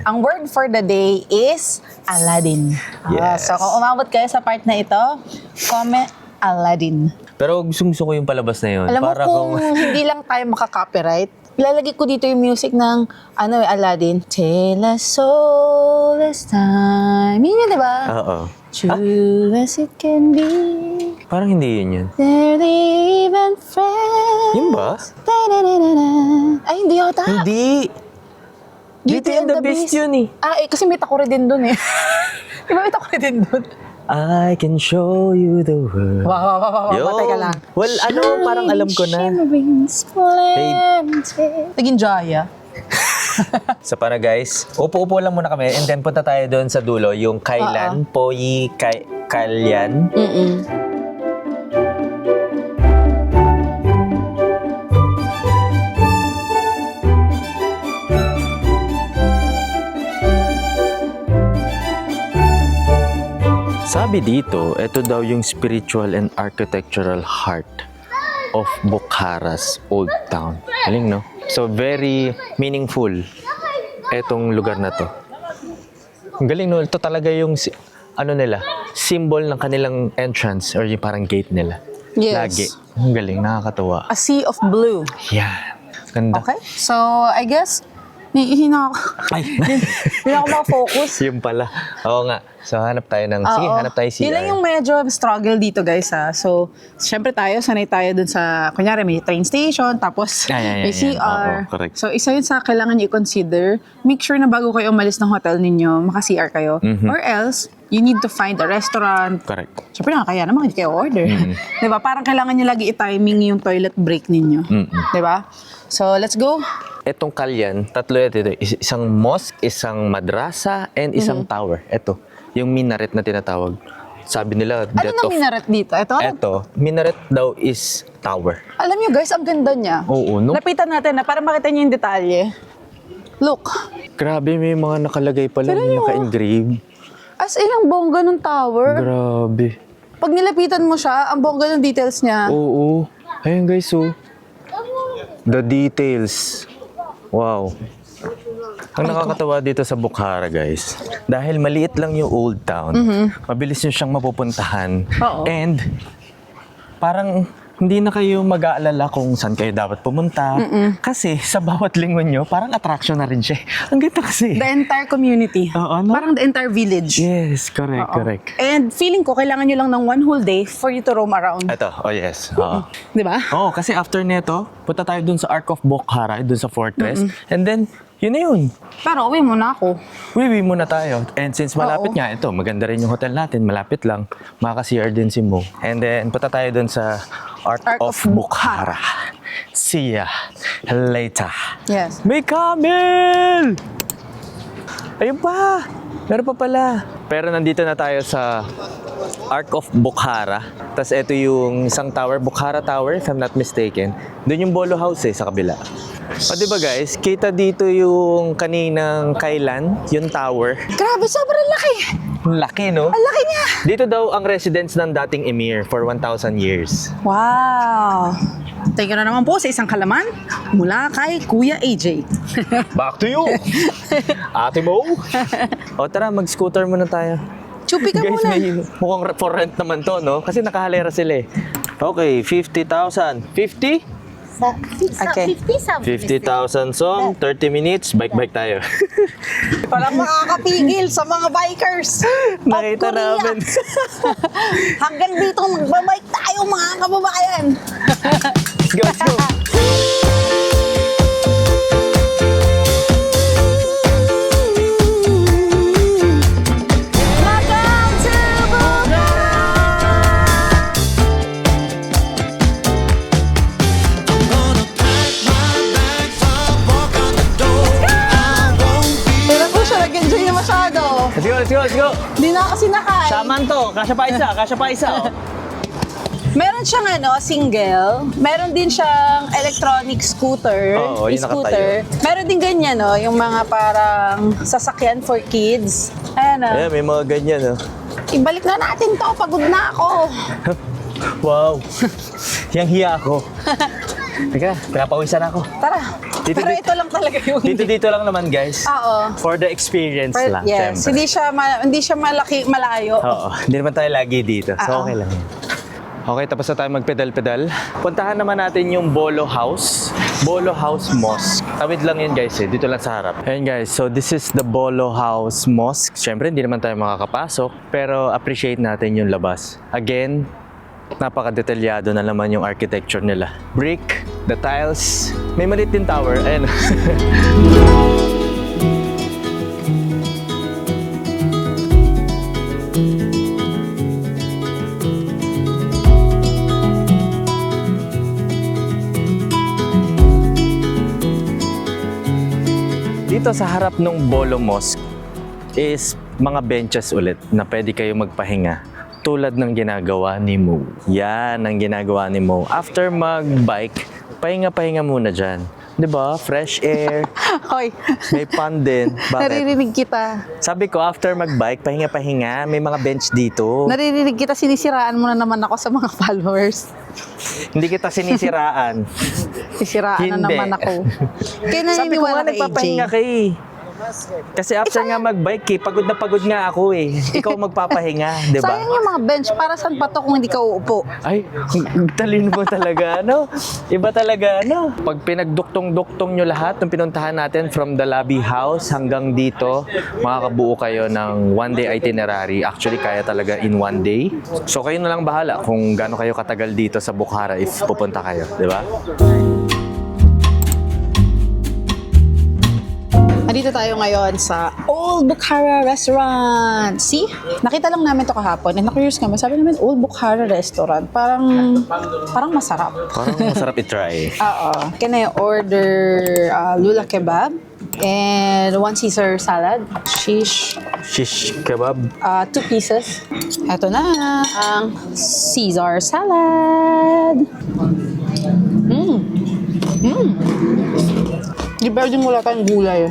Ang word for the day is Aladdin. Yes. So kung umabot kayo sa part na ito, comment Aladdin. Pero gusto ko yung palabas na yun. Alam mo para kung hindi lang tayo makaka-copyright, ilalagay ko dito yung music ng Aladdin. Tell us all this time. Yun yun, di ba? Oo. True as it can be. Parang hindi yun. They're even friends. Yun ba? Da-da-da-da-da. Ay, hindi yata. Hindi. Beauty and the Beast yun eh. Kasi may takore din dun eh. Di ba may takore din dun? I can show you the world. Wow. Teka lang. Well, parang alam ko na. Shimmering splendid. Naging Jaya. Sa para guys, upo-upo lang muna kami and then punta tayo doon sa dulo, yung Kailan, Kalyan. Sabi dito, ito daw yung spiritual and architectural heart of Bukhara's Old Town. Galing, no? So, very meaningful etong lugar na to. Ang galing, no? Ito talaga yung, symbol ng kanilang entrance or yung parang gate nila. Yes. Lagi. Ang galing, nakakatawa. A sea of blue. Yan. Ganda. Okay? So, I guess, Nahihina ako. Ay! Hindi ako makafocus. Yun pala. Oo nga. So, hanap tayo ng... Sige, Oo. hanap tayo CR. Yun lang yung medyo struggle dito, guys, ha. So, syempre tayo, sanay tayo dun sa, kunyari, may train station, tapos may CR. Oo, correct. So, isa yun sa kailangan nyo i-consider. Make sure na bago kayo umalis ng hotel ninyo, maka-CR kayo. Or else, you need to find a restaurant. Correct. Syempre, kaya naman, hindi kayo order. Diba? Parang kailangan nyo lagi i-timing yung toilet break ninyo. Diba? So, let's go. Etong kalyan, tatlo ito. Isang mosque, isang madrasa, and isang tower. Ito, yung minaret na tinatawag. Sabi nila, Ano nang minaret dito? Ito, minaret daw is tower. Alam nyo, guys, ang ganda niya. Oo, no? Lapitan natin na para makita nyo yung detalye. Look. Grabe, may mga nakalagay pala, may naka-engrave. As in, ang bongga ng tower. Grabe. Pag nilapitan mo siya, ang bongga ng details niya. Oo. Ayun guys, oh. The details. Wow. Ang nakakatawa dito sa Bukhara, guys, dahil maliit lang yung old town, mabilis nyo siyang mapupuntahan. Oo. And parang hindi na kayo mag-aalala kung saan kayo dapat pumunta. Kasi sa bawat lingon nyo, parang attraction na rin siya. Ang ganda kasi. The entire community. Oo, no? Parang the entire village. Yes, correct, Oo. correct. And feeling ko, kailangan nyo lang ng one whole day for you to roam around. Ito, oh yes. Oo. Di ba? Oo, kasi after neto, punta tayo dun sa Ark of Bukhara, dun sa fortress. And then, yun na yun. Pero uwi muna ako. Wiwi muna tayo. And since malapit nga ito, maganda rin yung hotel natin, malapit lang, makaka-CR din si Mo. And then, punta tayo dun sa Ark of Bukhara. See ya later. Yes. May camel! Ayun pa! Meron pa pala. Pero nandito na tayo sa Ark of Bukhara. Tapos ito yung isang tower, Bukhara Tower, if I'm not mistaken. Doon yung Bolo House sa kabila. O diba guys, kita dito yung kaninang kailan, yung tower. Grabe, sobrang laki. Laki, no? Ang laki niya. Dito daw ang residence ng dating emir for 1,000 years. Wow. Thank you na naman po sa isang kalaman mula kay Kuya AJ. Back to you! Ate Mo! O tara, mag-scooter muna tayo. Chupi ka Guys, muna. may mukhang for rent naman to, no? Kasi nakahalera sila eh. Okay, 50,000. 50? Okay. 50,000 song, 30 minutes, bike-bike tayo. Walang makakapigil sa mga bikers. Nakita of Korea. namin. Hanggang dito magbabike tayo mga kababayan. Let's go, let's go. Welcome to Bukhara. Pero po siya, nag-enjoy na masyado. Let's go, let's go, let's go. Hindi na ako sinakay. Saman to, kasya pa isa, kasya pa isa. Oh. Meron siyang single. Meron din siyang electronic scooter. Oo, yung e-scooter. Meron din ganyan, no? Yung mga parang sasakyan for kids. Ayan, Ayan, may mga ganyan, oh. Ibalik na natin to. Pagod na ako. Wow. Yang hiya ako. Teka, pinapawisan ako. Tara. Dito, Pero dito. ito lang talaga yung... Dito lang naman, guys. Oo. For the experience lang, Yes. syempre. Hindi siya malayo. Oo, hindi naman tayo lagi dito. So, Oo. okay lang yun. Okay, tapos na tayo magpedal-pedal. Puntahan naman natin yung Bolo House. Bolo House Mosque. Tawid lang yun guys eh, dito lang sa harap. Ayun guys, so this is the Bolo House Mosque. Siyempre, hindi naman tayo makakapasok, pero appreciate natin yung labas. Again, napaka-detalyado na naman yung architecture nila. Brick, the tiles, may maliit din tower. Ayun. Dito sa harap ng Bolo Mosque is mga benches ulit na pwede kayo magpahinga tulad ng ginagawa ni Mo. Yan ang ginagawa ni Mo. After mag-bike, pahinga-pahinga muna dyan. 'Di ba? Fresh air, Hoy, may pan din. Bakit? naririnig kita. Sabi ko, after mag-bike, pahinga-pahinga, may mga bench dito. Naririnig kita, sinisiraan mo na naman ako sa mga followers. Hindi kita sinisiraan. Sisiraan na Hindi. naman ako. Kaya Sabi ko nga, naniniwala kay AJ. nagpapahinga ka eh. Kasi after nga mag-bike pagod na pagod nga ako Ikaw magpapahinga, di ba? Sayang yung mga bench. Para saan pa to kung hindi ka uupo? Ay, talino mo talaga, no? Iba talaga, no? Pag pinagduktong-duktong nyo lahat ng pinuntahan natin from the lobby house hanggang dito, makakabuo kayo ng one-day itinerary. Actually, kaya talaga in one day. So, kayo na lang bahala kung gaano kayo katagal dito sa Bukhara if pupunta kayo, di ba? Nandito tayo ngayon sa Old Bukhara Restaurant. See? Nakita lang namin to kahapon. And na-curious kami. Sabi namin, Old Bukhara Restaurant. Parang masarap. Parang masarap i-try. Oo. Can I order lula kebab? And 1 Caesar salad. Shish. Shish kebab. 2 pieces. Ito na ang Caesar salad. Di pwedeng wala tayong gulay.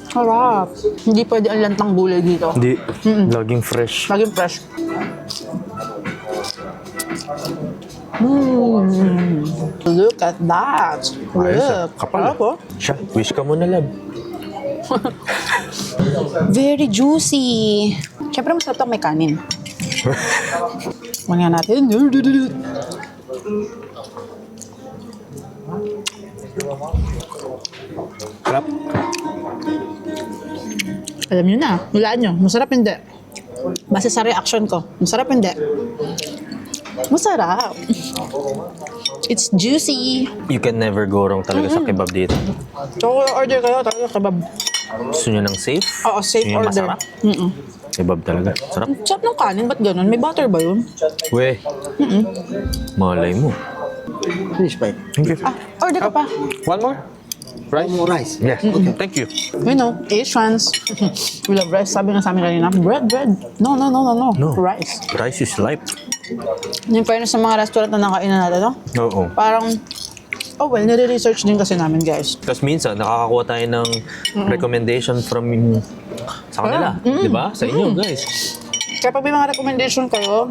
Sarap. Hindi pwede ang lantang gulay dito. Hindi. Laging fresh. Laging fresh. Look at that. Look. Kapal. Siya, wish ka muna, love. Very juicy. Siyempre masarap ito may kanin. Mangyan natin. Sarap. Alam nyo na, hulaan nyo. Masarap hindi. Base sa reaction ko. Masarap hindi. Masarap. It's juicy. You can never go wrong talaga sa kebab dito. So, order kayo talaga kebab. Gusto nyo ng safe? Oo, safe Gusto nyo order. masarap? Kebab talaga. Sarap. Sarap ng kanin, ba't ganun? May butter ba yun? We. Malay mo. Finish bike. Thank you. Order ka pa. One more? Rice? More rice. Yes. Thank you. You know, Asians. We love rice. Sabi nga sa amin kanina, bread. No. No. Rice. Rice is life. Yung fairness sa mga restaurant na nakainan natin, no? Oo. Parang, oh well, nire-research din kasi namin, guys. Tapos minsan, nakakakuha tayo ng recommendation from sa kanila. Di ba? Sa inyo, guys. Kaya pag may mga recommendation kayo,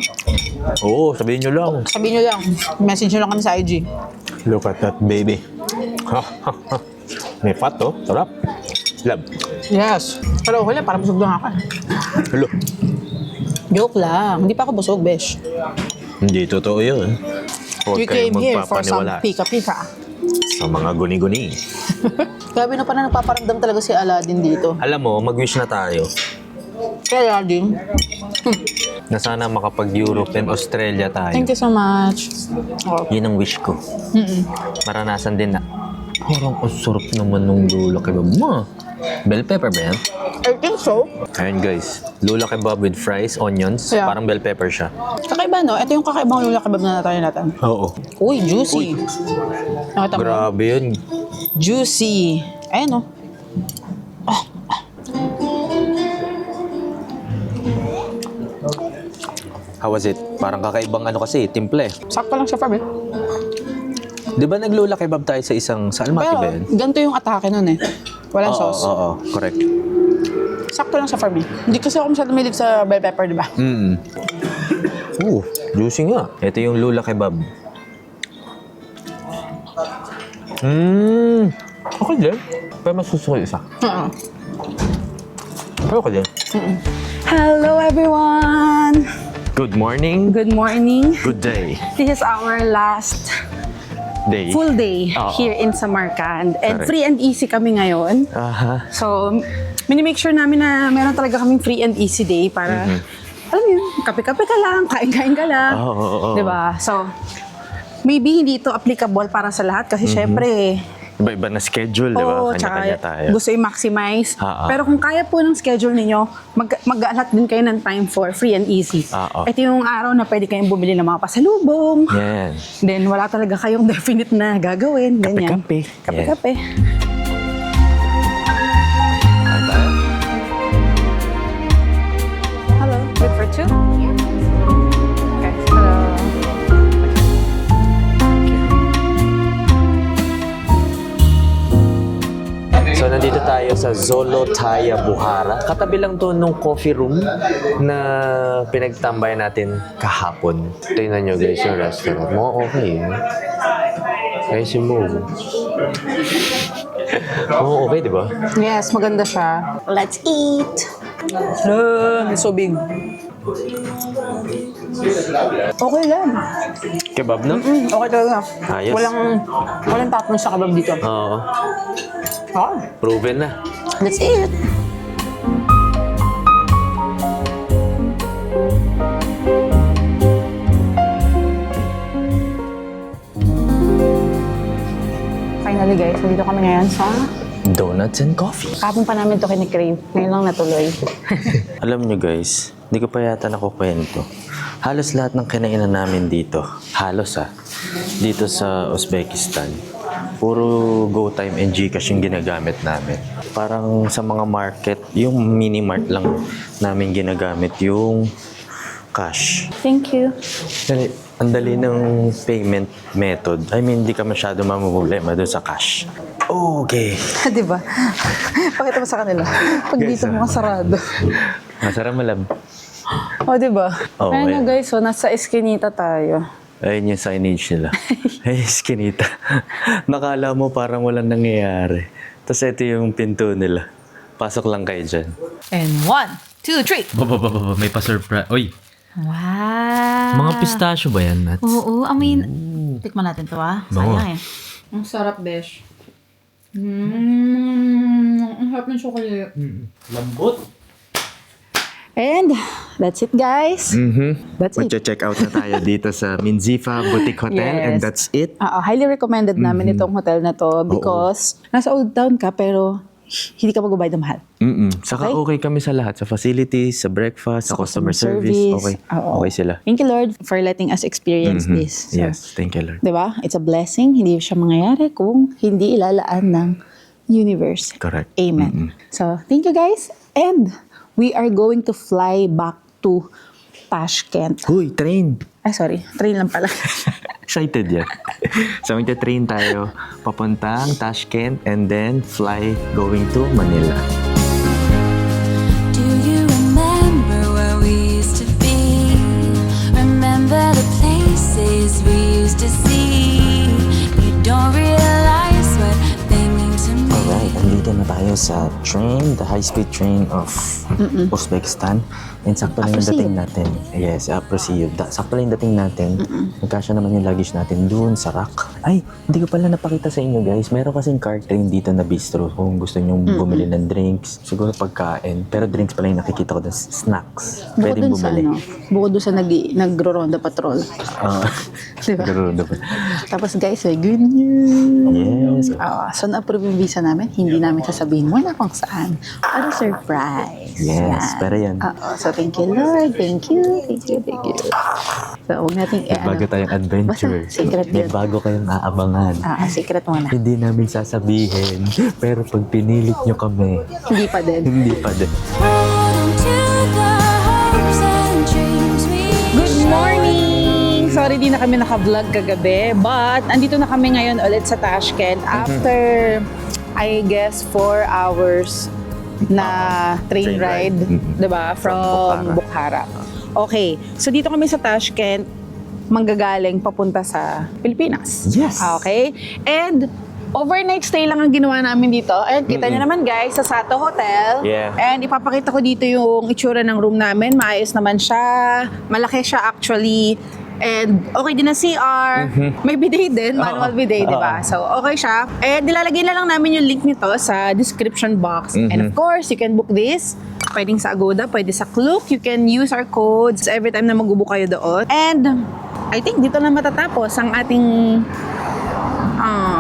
Oo, sabihin nyo lang. sabihin nyo lang. Message nyo lang kami sa IG. Look at that, baby. May fat, oh. Sarap. Love. Yes. Pero okay lang, parang busog lang ako. Hello. Joke lang. Hindi pa ako busog, besh. Hindi totoo yun. Huwag We kayong came here for some magpapaniwala pika-pika. sa mga guni-guni. Grabe na parang nagpaparamdam talaga si Aladdin dito. Alam mo, mag-wish na tayo Kaya Aladdin, na sana makapag-Europe and Australia tayo. thank you so much. Oh. Yun ang wish ko. Maranasan din na, parang ang sarap naman nung lula kebab mo. Bell pepper ba yan? I think so. Ayun guys, lula kebab with fries, onions, Yeah. parang bell pepper siya. Kakaiba, no? Ito yung kakaibang lula kebab na natayo natin. Oo. Uy, juicy. Nakita mo? Grabe yun. Juicy. Ayan, no? How was it? Parang kakaibang ano kasi, timple. Sakto lang siya, Fabi. Di ba naglula kebab tayo sa isang, sa Almaty Pero, ba yun? ganito yung atake nun eh. Walang Oo, sauce. oo, correct. Sakto lang sa Fabi. Hindi kasi ako masyadong mahilig sa bell pepper, di ba? Juicy nga. Ito yung lula kebab. Okay din. Pero mas gusto ko yung isa. Oo. Pero okay din. Hello everyone! Good morning. Good morning. Good day. This is our last Day. full day Oo. here in Samarkand. And Correct. free and easy kami ngayon. Aha. So, minimake sure namin na meron talaga kaming free and easy day para, alam mo yun, kape-kape ka lang, kain-kain ka lang. Oo, oo, oo. Diba? So, maybe hindi ito applicable para sa lahat kasi syempre, Iba-iba na schedule, di ba? oo, Kanya-kanya tsaka tayo. gusto i-maximize. Oo. Pero kung kaya po ng schedule ninyo, mag-alat din kayo ng time for free and easy. Oo. Ito yung araw na pwede kayong bumili ng mga pasalubong. Yan. Then, wala talaga kayong definite na gagawin. Ganyan. Kape-kape. Kape-kape. Kain tayo. Hello. Good for two? Okay. Hello. So, nandito tayo sa Zolotaya, Bukhara. Katabi lang to nung coffee room na pinagtambayan natin kahapon. Tingnan nyo guys yung restaurant mo. Okay. Ayusin mo. Oo, okay, di ba? Yes, maganda siya. Let's eat! It's so big. Okay lang. Kebab, no? Okay talaga. Ayos. Walang tapon sa kebab dito. Oo. Ah, Proven na. Let's eat! finally guys, nandito kami ngayon sa... Donuts and coffee. Kapon pa namin to kinikrave. Ngayon lang natuloy. Alam nyo guys, hindi ko pa yata nakukwento. Halos lahat ng kinainan namin dito, dito sa Uzbekistan, puro GoTime and Gcash yung ginagamit namin. Parang sa mga market, yung mini-mart lang namin ginagamit yung cash. Thank you. Dali, ang dali ng payment method. I mean, hindi ka masyado mamumulema doon sa cash. Okay. Di ba? Pakita mo sa kanila. Pag Guys, dito mo sarado. Masarap malab. O, di ba? Oh, Ayun na ayan. guys, so nasa Eskinita tayo. Ayun yung signage nila. Ay, skinita. Nakala mo parang walang nangyayari. Tapos ito yung pinto nila. Pasok lang kayo dyan. And 1, 2, 3. Baba, may pa-surprise. Uy, Wow. mga pistachio ba yan, Nats? Oo, I mean, tikman natin to ah. Sayang eh. Ang sarap, besh. Ang sarap ng chocolate. Lambot. And that's it, guys. That's it. Magche-check out na tayo dito sa Minzifa Boutique Hotel and Yes. that's it. Highly recommended namin itong hotel na to because nasa Old Town ka pero hindi ka magbabayad ng mahal. Saka okay kami sa lahat. Sa facilities, sa breakfast, sa customer service. Okay. Oo. Okay sila. Thank you, Lord, for letting us experience this. So, Yes, thank you, Lord. Diba? It's a blessing. Hindi siya mangyayari kung hindi ilalaan ng universe. Correct. Amen. So, thank you guys. And we are going to fly back to Tashkent. Huy, train. Ay, sorry. Train lang pala. Excited yan. So, magta-train tayo papuntang Tashkent and then fly going to Manila. Do you remember where we used to be? Remember the places we used to see? You don't realize what they mean to me. Alright, andito na tayo sa train, the high-speed train of Uzbekistan. And sakto lang yung Aprosiyev. dating natin. Yes, Aprosiyev. Sakto lang yung dating natin. Magkasya naman yung luggage natin dun sa rack. Ay, hindi ko pala napakita sa inyo guys. Meron kasing car train dito na bistro. Kung gusto nyo bumili ng drinks, siguro pagkain. Pero drinks pala yung nakikita ko dun, snacks. Bukod Pwedeng dun sa bumili. bukod dun sa nagro-ronda patrol. Diba? Garuda pa. Tapos guys, may good news. Yes. So na-approve yung visa namin, hindi namin sasabihin mo na kung saan. What a surprise. Yes, pero yan. So thank you Lord, thank you. So huwag natin Bago tayong adventure. Basta secret May yun. bago kayong aabangan. Secret muna. Hindi namin sasabihin. Pero pag pinilit nyo kami, Hindi pa din. hindi pa din. Hold on to the hopes and dreams we Good morning! Sorry, di na kami naka-vlog kagabi. But, andito na kami ngayon ulit sa Tashkent after, I guess, 4 hours na train Train ride. ride, diba? From Bukhara. Okay, so dito kami sa Tashkent, manggagaling papunta sa Pilipinas. Yes. Okay? And, overnight stay lang ang ginawa namin dito. And kita nyo naman guys, sa Sato Hotel. Yeah. And ipapakita ko dito yung itsura ng room namin. Maayos naman siya. Malaki siya actually. And okay din na CR. May bidet din, manual bidet, di ba? So okay siya. And nilalagay na lang namin yung link nito sa description box. And of course, you can book this. Pwedeng sa Agoda, pwede sa Klook. You can use our codes every time na mag-book kayo doon. And I think dito na matatapos ang ating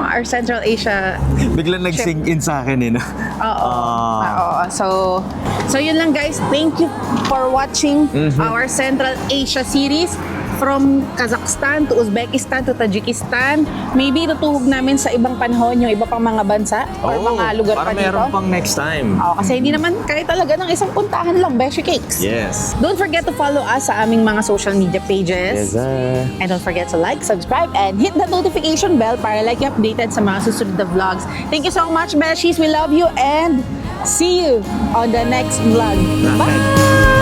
our Central Asia. Biglang nag-sink in sa akin eh. No? Oo. So yun lang guys. Thank you for watching our Central Asia series from Kazakhstan to Uzbekistan to Tajikistan. Maybe tutuhog namin sa ibang panahon yung iba pang mga bansa or mga lugar pa para dito. meron pang next time. Kasi hindi naman kaya talaga ng isang puntahan lang, Beshi Cakes. Yes. Don't forget to follow us sa aming mga social media pages. Yes, And don't forget to like, subscribe, and hit the notification bell para like you updated sa mga susunod na vlogs. Thank you so much, Beshies. We love you and see you on the next vlog. Bye!